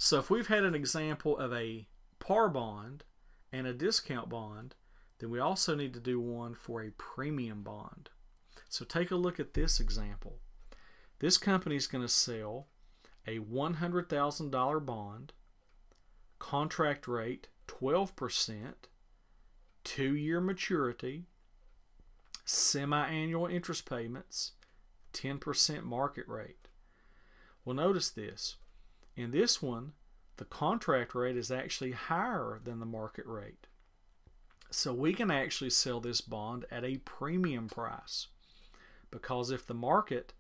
So if we've had an example of a par bond and a discount bond, then we also need to do one for a premium bond. So take a look at this example. This company is going to sell a $100,000 bond, contract rate 12%, 2-year maturity, semi-annual interest payments, 10% market rate. Well, notice this. In this one, the contract rate is actually higher than the market rate. So we can actually sell this bond at a premium price, because if the market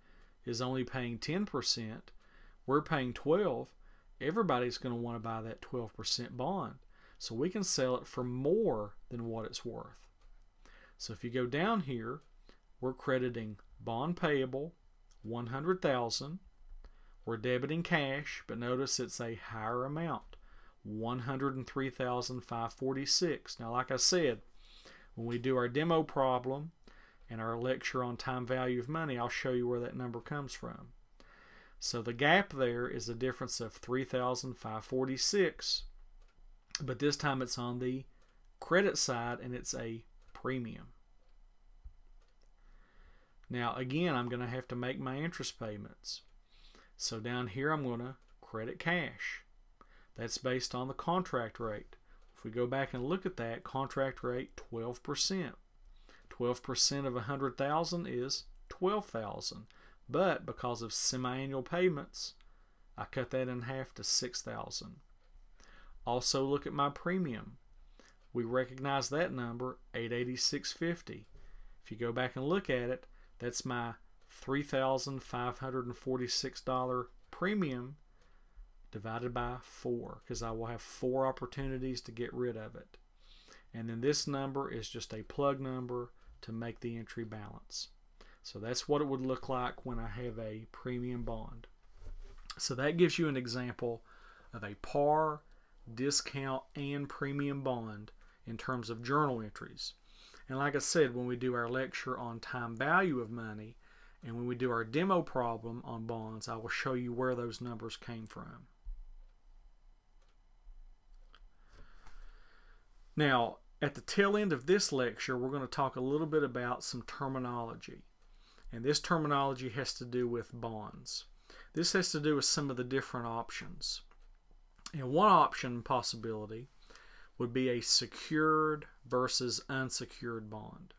is only paying 10%, we're paying 12%, everybody's going to want to buy that 12% bond. So we can sell it for more than what it's worth. So if you go down here, we're crediting bond payable, $100,000. We're debiting cash, but notice it's a higher amount, $103,546. Now, like I said, when we do our demo problem and our lecture on time value of money, I'll show you where that number comes from. So the gap there is a difference of $3,546, but this time it's on the credit side and it's a premium. Now again, I'm going to have to make my interest payments. So down here I'm going to credit cash. That's based on the contract rate. If we go back and look at that, contract rate 12%. 12% of 100,000 is 12,000. But because of semi-annual payments, I cut that in half to 6,000. Also look at my premium. We recognize that number, $886.50. If you go back and look at it, that's my $3,546 premium divided by 4, because I will have 4 opportunities to get rid of it. And then this number is just a plug number to make the entry balance. So that's what it would look like when I have a premium bond. So that gives you an example of a par, discount, and premium bond in terms of journal entries. And like I said, when we do our lecture on time value of money and when we do our demo problem on bonds, I will show you where those numbers came from. Now, at the tail end of this lecture, we're going to talk a little bit about some terminology. And this terminology has to do with bonds. This has to do with some of the different options. And one option possibility would be a secured versus unsecured bond.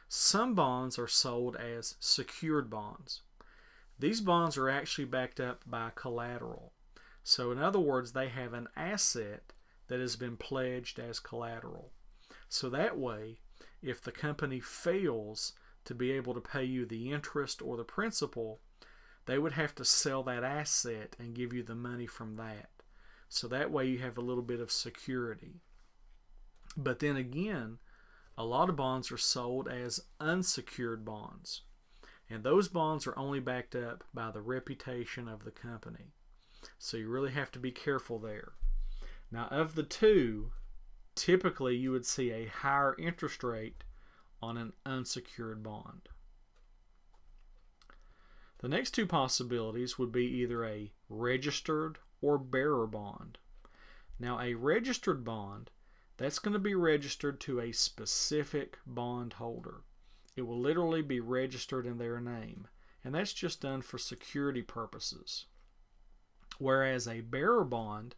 Some bonds are sold as secured bonds. These bonds are actually backed up by collateral. So in other words, they have an asset that has been pledged as collateral. So that way, if the company fails to be able to pay you the interest or the principal, they would have to sell that asset and give you the money from that. So that way you have a little bit of security. But then again, a lot of bonds are sold as unsecured bonds. And those bonds are only backed up by the reputation of the company. So you really have to be careful there. Now, of the two, typically you would see a higher interest rate on an unsecured bond. The next two possibilities would be either a registered or bearer bond. Now, a registered bond, that's going to be registered to a specific bond holder. It will literally be registered in their name, and that's just done for security purposes. Whereas a bearer bond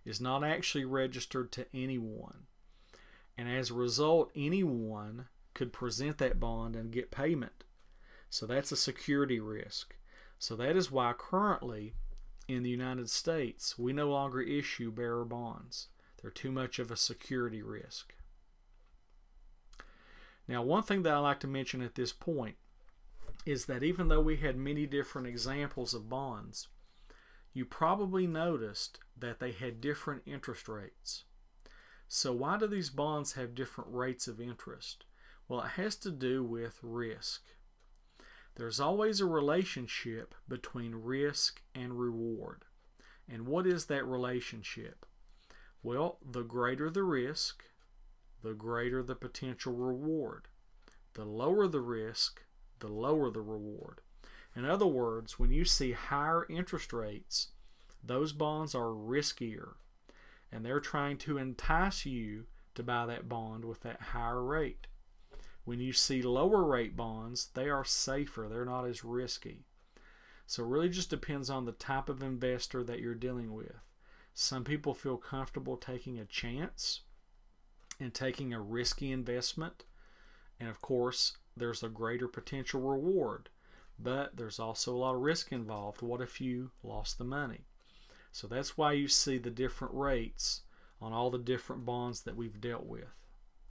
is not actually registered to anyone, and as a result, anyone could present that bond and get payment. So that's a security risk. So that is why currently in the United States we no longer issue bearer bonds. They're too much of a security risk. Now, one thing that I like to mention at this point is that even though we had many different examples of bonds, you probably noticed that they had different interest rates. So why do these bonds have different rates of interest? Well, it has to do with risk. There's always a relationship between risk and reward. And what is that relationship? Well, the greater the risk, the greater the potential reward. The lower the risk, the lower the reward. In other words, when you see higher interest rates, those bonds are riskier, and they're trying to entice you to buy that bond with that higher rate. When you see lower rate bonds, they are safer. They're not as risky. So it really just depends on the type of investor that you're dealing with. Some people feel comfortable taking a chance and taking a risky investment. And of course, there's a greater potential reward. But there's also a lot of risk involved. What if you lost the money? So that's why you see the different rates on all the different bonds that we've dealt with.